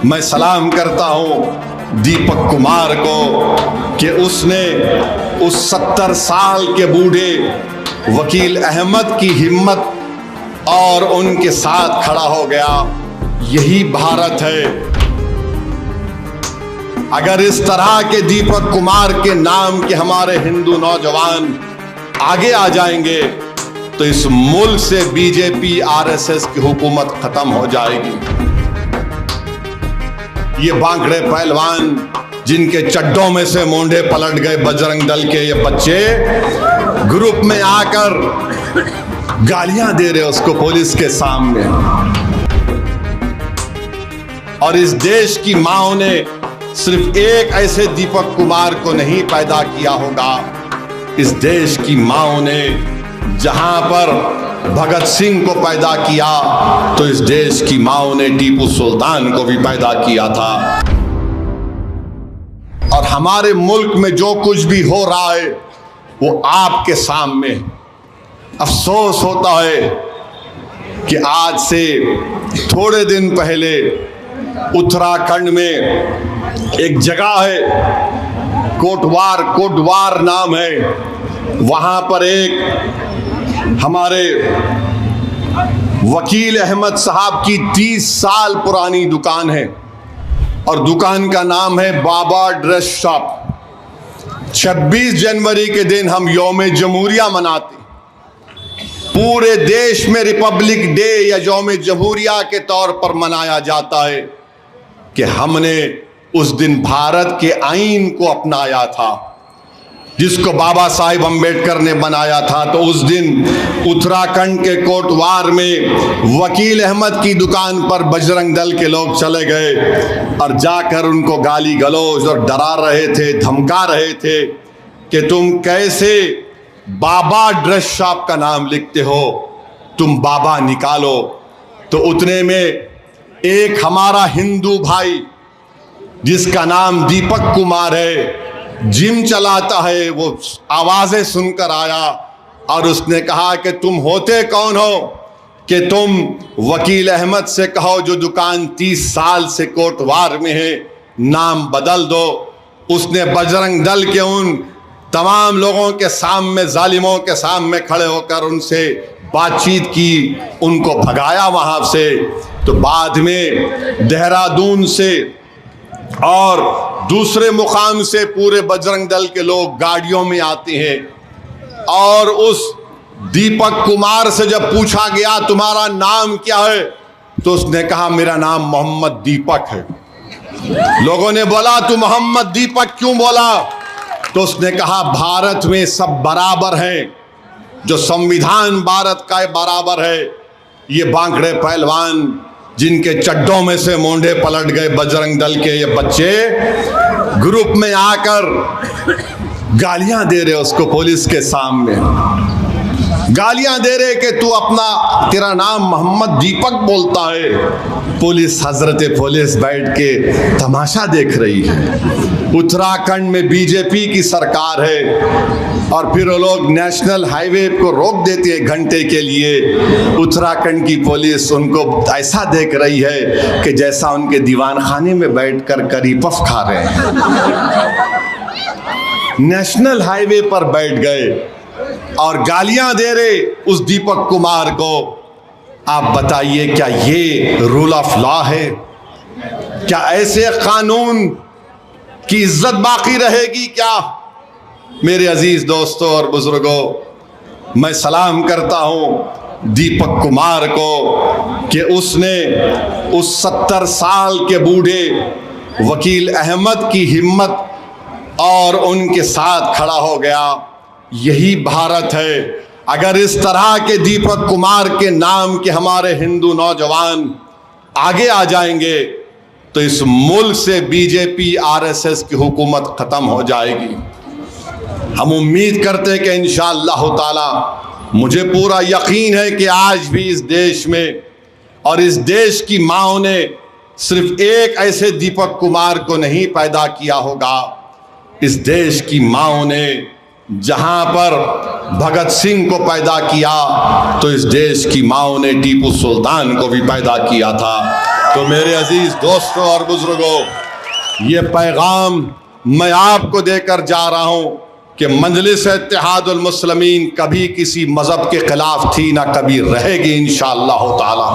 मैं सलाम करता हूं दीपक कुमार को कि उसने उस 70 साल के बूढ़े वकील अहमद की हिम्मत और उनके साथ खड़ा हो गया। यही भारत है। अगर इस तरह के दीपक कुमार के नाम के हमारे हिंदू नौजवान आगे आ जाएंगे तो इस मुल्क से बीजेपी आरएसएस की हुकूमत खत्म हो जाएगी। ये बांकड़े पहलवान जिनके चड्डों में से मोंढे पलट गए बजरंग दल के ये बच्चे ग्रुप में आकर गालियां दे रहे उसको पुलिस के सामने। और इस देश की माओ ने सिर्फ एक ऐसे दीपक कुमार को नहीं पैदा किया होगा, इस देश की माओ ने जहां पर भगत सिंह को पैदा किया तो इस देश की माओ ने टीपू सुल्तान को भी पैदा किया था। और हमारे मुल्क में जो कुछ भी हो रहा है वो आपके सामने। अफसोस होता है कि आज से थोड़े दिन पहले उत्तराखंड में एक जगह है कोटवार नाम है, वहां पर एक हमारे वकील अहमद साहब की 30 साल पुरानी दुकान है और दुकान का नाम है बाबा ड्रेस शॉप। 26 जनवरी के दिन हम यौम जमहूरिया मनाते। पूरे देश में रिपब्लिक डे या यौम जमहूरिया के तौर पर मनाया जाता है कि हमने उस दिन भारत के आईन को अपनाया था जिसको बाबा साहिब अम्बेडकर ने बनाया था। तो उस दिन उत्तराखंड के कोटवार में वकील अहमद की दुकान पर बजरंग दल के लोग चले गए और जाकर उनको गाली गलौज और डरा रहे थे, धमका रहे थे कि तुम कैसे बाबा ड्रेस शॉप का नाम लिखते हो, तुम बाबा निकालो। तो उतने में एक हमारा हिंदू भाई जिसका नाम दीपक कुमार है, जिम चलाता है, वो आवाजें सुनकर आया और उसने कहा कि तुम होते कौन हो कि तुम वकील अहमद से कहो जो दुकान 30 साल से कोटवार में है नाम बदल दो। उसने बजरंग दल के उन तमाम लोगों के सामने, जालिमों के सामने खड़े होकर उनसे बातचीत की, उनको भगाया वहां से। तो बाद में देहरादून से और दूसरे मुकाम से पूरे बजरंग दल के लोग गाड़ियों में आते हैं और उस दीपक कुमार से जब पूछा गया तुम्हारा नाम क्या है तो उसने कहा मेरा नाम मोहम्मद दीपक है। लोगों ने बोला तू मोहम्मद दीपक क्यों बोला? तो उसने कहा भारत में सब बराबर हैं, जो संविधान भारत का बराबर है। ये बांकड़े पहलवान जिनके चड्डों में से मोंढे पलट गए बजरंग दल के ये बच्चे ग्रुप में आकर गालियां दे रहे उसको पुलिस के सामने। गालियां दे रहे कि तू अपना, तेरा नाम मोहम्मद दीपक बोलता है। पुलिस, हजरत पुलिस बैठ के तमाशा देख रही है। उत्तराखंड में बीजेपी की सरकार है और फिर वो लोग नेशनल हाईवे को रोक देती है घंटे के लिए। उत्तराखंड की पुलिस उनको ऐसा देख रही है कि जैसा उनके दीवान खाने में बैठकर करी पफ खा रहे हैं। नेशनल हाईवे पर बैठ गए और गालियां दे रहे उस दीपक कुमार को। आप बताइए क्या ये रूल ऑफ लॉ है? क्या ऐसे कानून की इज्जत बाकी रहेगी क्या? मेरे अजीज दोस्तों और बुजुर्गों, मैं सलाम करता हूं दीपक कुमार को कि उसने उस 70 साल के बूढ़े वकील अहमद की हिम्मत और उनके साथ खड़ा हो गया। यही भारत है। अगर इस तरह के दीपक कुमार के नाम के हमारे हिंदू नौजवान आगे आ जाएंगे तो इस मुल्क से बीजेपी आरएसएस की हुकूमत खत्म हो जाएगी। हम उम्मीद करते हैं कि इंशाअल्लाह ताला, मुझे पूरा यकीन है कि आज भी इस देश में और इस देश की माओ ने सिर्फ एक ऐसे दीपक कुमार को नहीं पैदा किया होगा, इस देश की माओ ने जहां पर भगत सिंह को पैदा किया तो इस देश की माओ ने टीपू सुल्तान को भी पैदा किया था। तो मेरे अजीज दोस्तों और बुजुर्गों, ये पैगाम मैं आपको देकर जा रहा हूं कि मजलिस इत्तेहादुल मुस्लिमीन कभी किसी मजहब के खिलाफ थी, ना कभी रहेगी इंशाअल्लाह ताला।